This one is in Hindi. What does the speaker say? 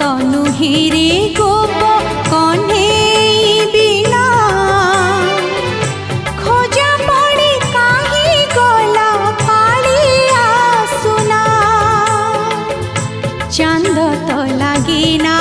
तो नुही रे गोप कन्हई बिना खोजा पड़ी काहे गला कालिया सुना चांद तो लागे ना